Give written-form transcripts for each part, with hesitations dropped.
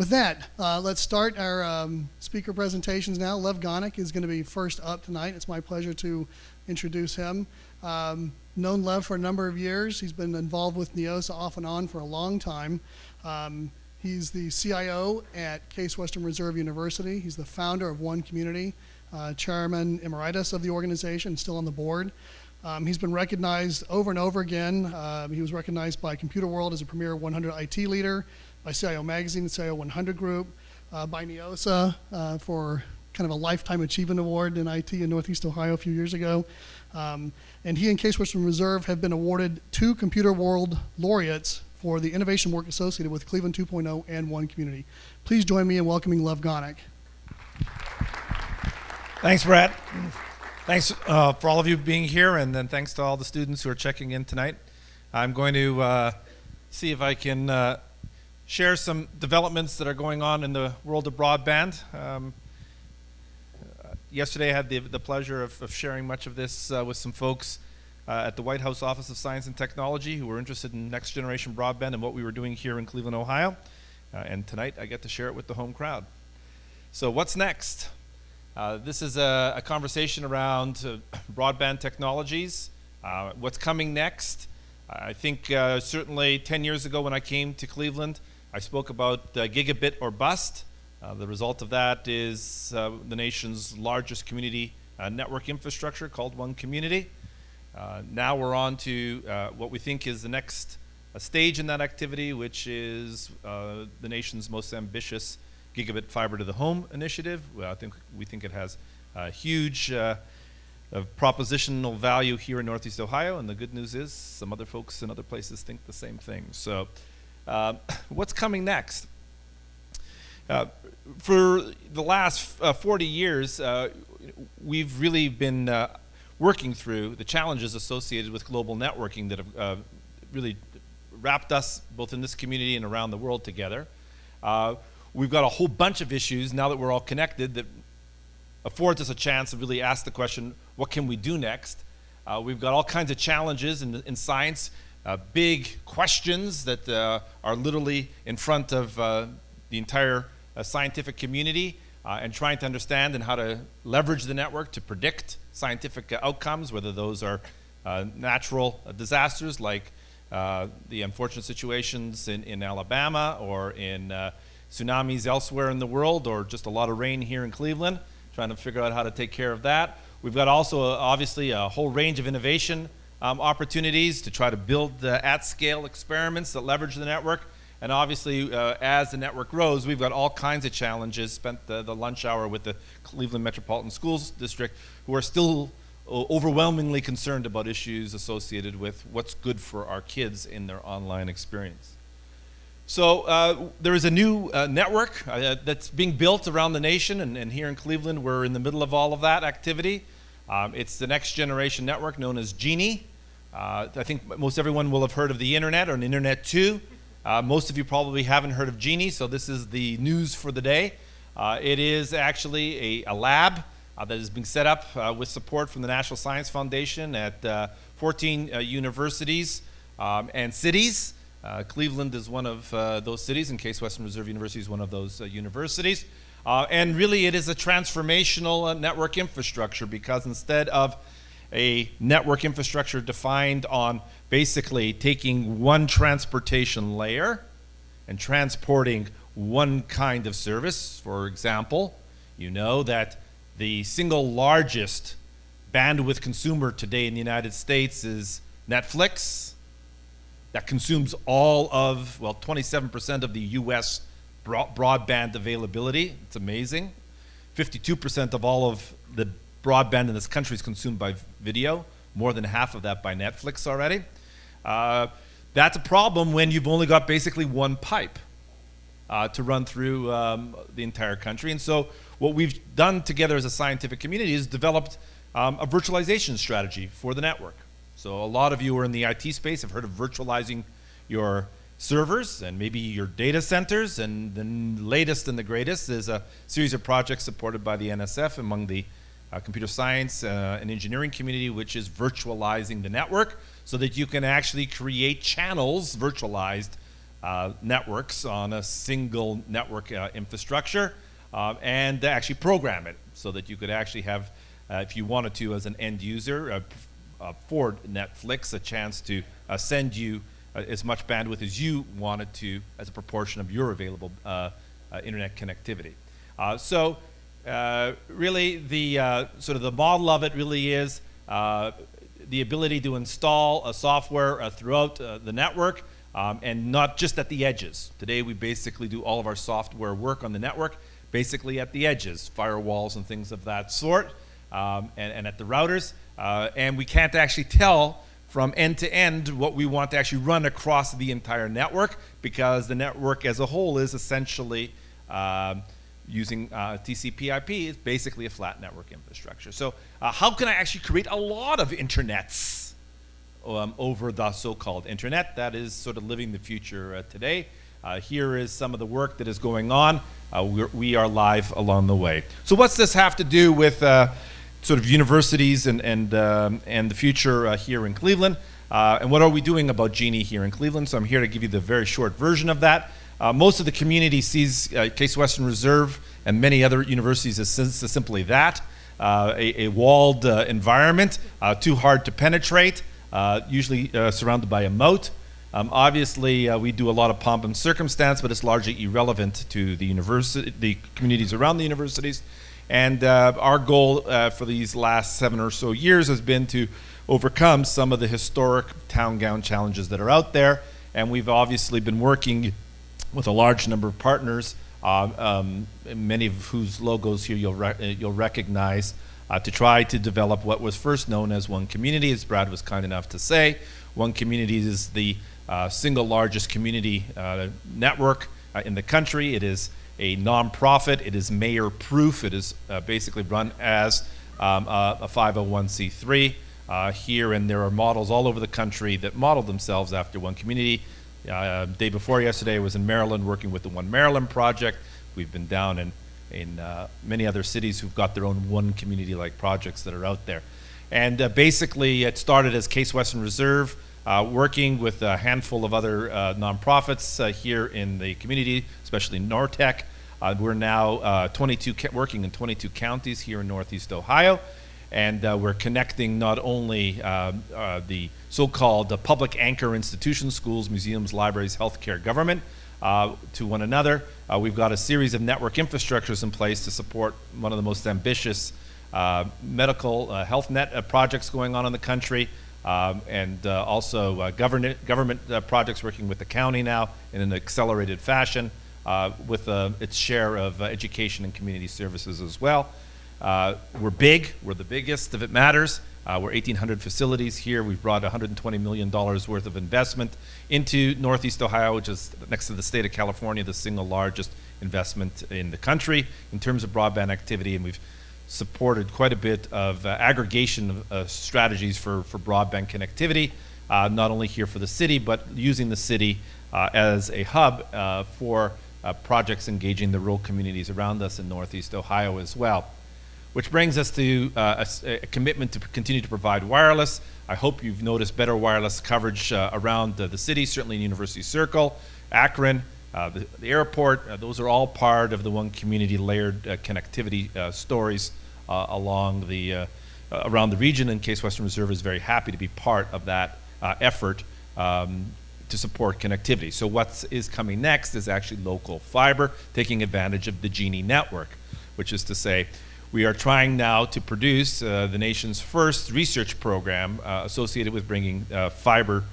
With that, let's start our speaker presentations now. Lev Gonick is going to be first up tonight. It's my pleasure to introduce him. Known Lev for a number of years. He's been involved with Neosa off and on for a long time. He's the CIO at Case Western Reserve University. He's the founder of OneCommunity, chairman emeritus of the organization, still on the board. He's been recognized over and over again. He was recognized by Computer World as a premier 100 IT leader, by CIO Magazine, the CIO 100 Group, by Neosa for kind of a Lifetime Achievement Award in IT in Northeast Ohio a few years ago. And he and Case Western Reserve have been awarded 2 Computer World laureates for the innovation work associated with Cleveland 2.0 and OneCommunity. Please join me in welcoming Lev Gonick. Thanks, Brett. Thanks for all of you being here, and then thanks to all the students who are checking in tonight. I'm going to see if I can share some developments that are going on in the world of broadband. Yesterday I had the pleasure of sharing much of this with some folks at the White House Office of Science and Technology who were interested in next generation broadband and what we were doing here in Cleveland, Ohio. And tonight I get to share it with the home crowd. So what's next? This is a conversation around broadband technologies. What's coming next? I think certainly 10 years ago when I came to Cleveland, I spoke about gigabit or bust. The result of that is the nation's largest community network infrastructure called OneCommunity. Now we're on to what we think is the next stage in that activity, which is the nation's most ambitious gigabit fiber to the home initiative. We think it has a huge propositional value here in Northeast Ohio, and the good news is some other folks in other places think the same thing. So what's coming next? For the last 40 years, we've really been working through the challenges associated with global networking that have really wrapped us both in this community and around the world together. We've got a whole bunch of issues now that we're all connected that affords us a chance to really ask the question, what can we do next? We've got all kinds of challenges in science, big questions that are literally in front of the entire scientific community and trying to understand and how to leverage the network to predict scientific outcomes, whether those are natural disasters like the unfortunate situations in Alabama or in tsunamis elsewhere in the world, or just a lot of rain here in Cleveland, trying to figure out how to take care of that. We've got also obviously a whole range of innovation opportunities to try to build at-scale experiments that leverage the network. And obviously, as the network grows, we've got all kinds of challenges. Spent the lunch hour with the Cleveland Metropolitan Schools District, who are still overwhelmingly concerned about issues associated with what's good for our kids in their online experience. So there is a new network that's being built around the nation, and here in Cleveland, we're in the middle of all of that activity. It's the next generation network known as Genie. I think most everyone will have heard of the internet or an internet 2. Most of you probably haven't heard of Genie, so this is the news for the day. It is actually a lab that is being set up with support from the National Science Foundation at 14 universities and cities. Cleveland is one of those cities, and Case Western Reserve University is one of those universities. And really it is a transformational network infrastructure, because instead of a network infrastructure defined on basically taking one transportation layer and transporting one kind of service, for example, you know that the single largest bandwidth consumer today in the United States is Netflix. That consumes all of, 27% of the US broadband availability. It's amazing. 52% of all of the broadband in this country is consumed by video, more than half of that by Netflix already. That's a problem when you've only got basically one pipe to run through the entire country. And so what we've done together as a scientific community is developed a virtualization strategy for the network. So a lot of you are in the IT space, have heard of virtualizing your servers and maybe your data centers, and the latest and the greatest is a series of projects supported by the NSF among the computer science and engineering community, which is virtualizing the network so that you can actually create channels virtualized networks on a single network infrastructure, and actually program it so that you could actually have, if you wanted to as an end user, for Netflix, a chance to send you as much bandwidth as you wanted to as a proportion of your available internet connectivity. So really the sort of the model of it really is the ability to install a software throughout the network, and not just at the edges. Today we basically do all of our software work on the network basically at the edges, firewalls and things of that sort, and at the routers, and we can't actually tell from end to end what we want to actually run across the entire network, because the network as a whole is essentially using TCP/IP. Is basically a flat network infrastructure. So how can I actually create a lot of internets over the so-called internet? That is sort of living the future today. Here is some of the work that is going on. We are live along the way. So what's this have to do with sort of universities and the future here in Cleveland? And what are we doing about Genie here in Cleveland? So I'm here to give you the very short version of that. Most of the community sees Case Western Reserve and many other universities as simply that, a walled environment, too hard to penetrate, usually surrounded by a moat. Obviously, we do a lot of pomp and circumstance, but it's largely irrelevant to the university, the communities around the universities. And our goal for these last 7 or so years has been to overcome some of the historic town gown challenges that are out there. And we've obviously been working with a large number of partners, many of whose logos here you'll recognize, to try to develop what was first known as OneCommunity, as Brad was kind enough to say. OneCommunity is the single largest community network in the country. It is a nonprofit. It is mayor-proof. It is basically run as a 501c3 here, and there are models all over the country that model themselves after OneCommunity. Day before yesterday I was in Maryland working with the One Maryland project. We've been down in many other cities who've got their own OneCommunity-like projects that are out there. And basically it started as Case Western Reserve, working with a handful of other nonprofits here in the community, especially Nortec. We're now working in 22 counties here in Northeast Ohio, and we're connecting not only the so-called public anchor institutions, schools, museums, libraries, healthcare, government, to one another. We've got a series of network infrastructures in place to support one of the most ambitious medical health net projects going on in the country. And also government projects working with the county now in an accelerated fashion, with its share of education and community services as well. We're big. We're the biggest if it matters. We're 1,800 facilities here. We've brought $120 million worth of investment into Northeast Ohio, which is next to the state of California, the single largest investment in the country in terms of broadband activity, and we've supported quite a bit of aggregation strategies for broadband connectivity, not only here for the city, but using the city as a hub for projects engaging the rural communities around us in Northeast Ohio as well. Which brings us to a commitment to continue to provide wireless. I hope you've noticed better wireless coverage around the city, certainly in University Circle, Akron, the airport. Those are all part of the OneCommunity layered connectivity stories along the around the region, and Case Western Reserve is very happy to be part of that effort to support connectivity. So what is coming next is actually local fiber, taking advantage of the Genie network, which is to say, we are trying now to produce the nation's first research program associated with bringing fiber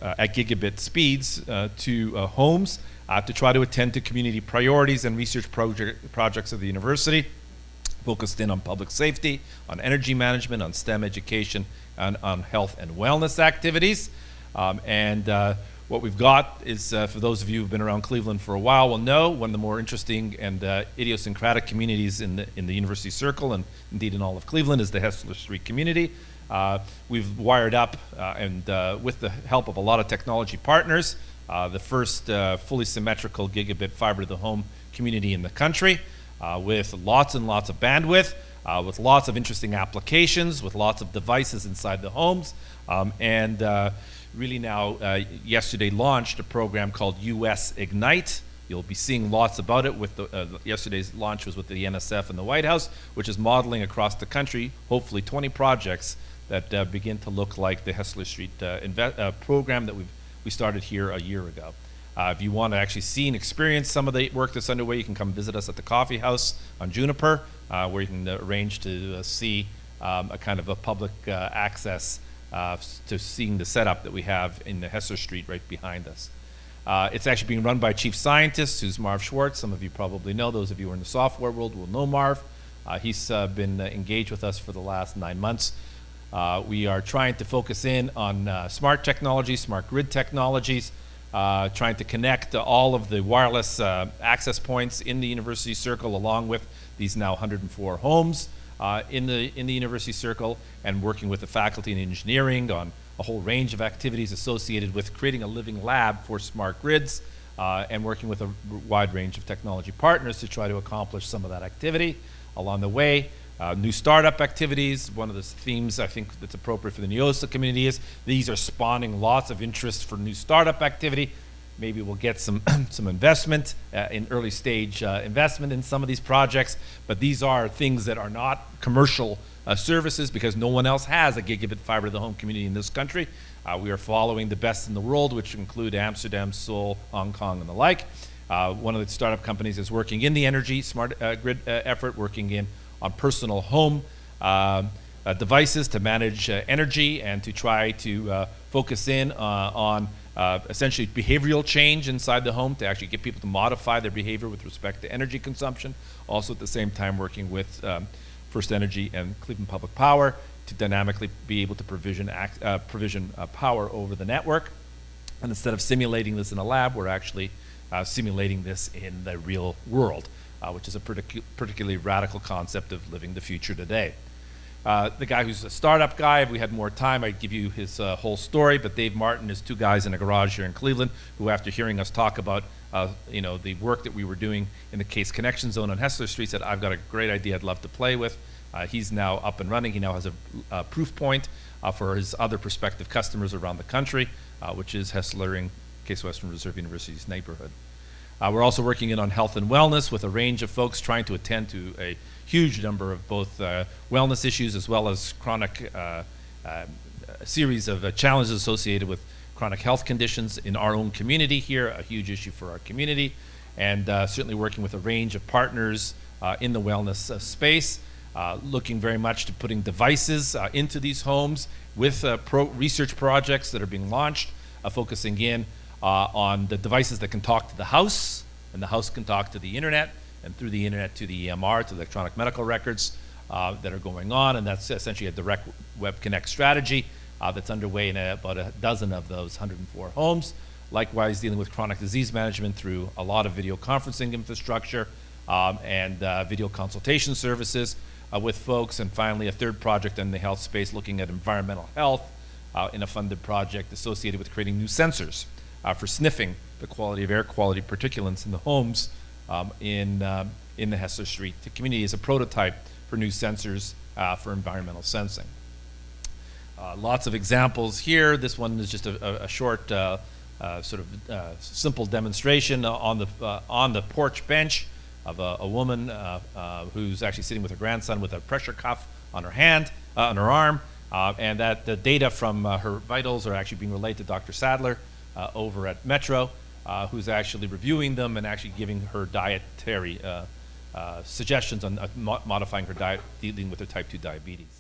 at gigabit speeds to homes to try to attend to community priorities and research projects of the university, focused in on public safety, on energy management, on STEM education, and on health and wellness activities. What we've got is, for those of you who've been around Cleveland for a while will know, one of the more interesting and idiosyncratic communities in the University Circle, and indeed in all of Cleveland, is the Hessler Street community. We've wired up, and with the help of a lot of technology partners, the first fully symmetrical gigabit fiber to the home community in the country, with lots and lots of bandwidth, with lots of interesting applications, with lots of devices inside the homes, and really now yesterday launched a program called US Ignite. You'll be seeing lots about it. With yesterday's launch was with the NSF and the White House, which is modeling across the country, hopefully 20 projects that begin to look like the Hessler Street program that we started here a year ago. If you want to actually see and experience some of the work that's underway, you can come visit us at the Coffee House on Juniper, where you can arrange to see a kind of a public access to seeing the setup that we have in the Hessler Street right behind us. It's actually being run by Chief Scientist, who's Marv Schwartz. Some of you probably know. Those of you who are in the software world will know Marv. He's been engaged with us for the last 9 months. We are trying to focus in on smart technologies, smart grid technologies, trying to connect all of the wireless access points in the University Circle, along with these now 104 homes in the University Circle, and working with the faculty in engineering on a whole range of activities associated with creating a living lab for smart grids, and working with a wide range of technology partners to try to accomplish some of that activity. Along the way, new startup activities. One of the themes I think that's appropriate for the Neosa community is these are spawning lots of interest for new startup activity. Maybe we'll get some some investment in early stage investment in some of these projects, but these are things that are not commercial services, because no one else has a gigabit fiber to the home community in this country. We are following the best in the world, which include Amsterdam, Seoul, Hong Kong, and the like. One of the startup companies is working in the energy smart grid effort, working on personal home devices to manage energy and to try to focus in on essentially behavioral change inside the home to actually get people to modify their behavior with respect to energy consumption. Also at the same time working with First Energy and Cleveland Public Power to dynamically be able to provision power over the network. And instead of simulating this in a lab, we're actually simulating this in the real world, which is a particularly radical concept of living the future today. The guy who's a startup guy, if we had more time, I'd give you his whole story, but Dave Martin is two guys in a garage here in Cleveland who, after hearing us talk about the work that we were doing in the Case Connection Zone on Hessler Street, said, I've got a great idea I'd love to play with. He's now up and running. He now has a proof point for his other prospective customers around the country, which is Hessler in Case Western Reserve University's neighborhood. We're also working in on health and wellness with a range of folks trying to attend to a huge number of both wellness issues as well as chronic series of challenges associated with chronic health conditions in our own community here, a huge issue for our community, and certainly working with a range of partners in the wellness space, looking very much to putting devices into these homes with research projects that are being launched, focusing in on the devices that can talk to the house, and the house can talk to the internet, and through the internet to the EMR, to the electronic medical records that are going on, and that's essentially a direct web connect strategy that's underway in about a dozen of those 104 homes. Likewise, dealing with chronic disease management through a lot of video conferencing infrastructure and video consultation services with folks. And finally, a third project in the health space looking at environmental health in a funded project associated with creating new sensors for sniffing the quality of air quality particulates in the homes in the Hessler Street community as a prototype for new sensors for environmental sensing. Lots of examples here. This one is just a short simple demonstration on the porch bench of a woman who's actually sitting with her grandson with a pressure cuff on her hand, on her arm, and that the data from her vitals are actually being relayed to Dr. Sadler over at Metro, who's actually reviewing them and actually giving her dietary suggestions on modifying her diet, dealing with her type 2 diabetes.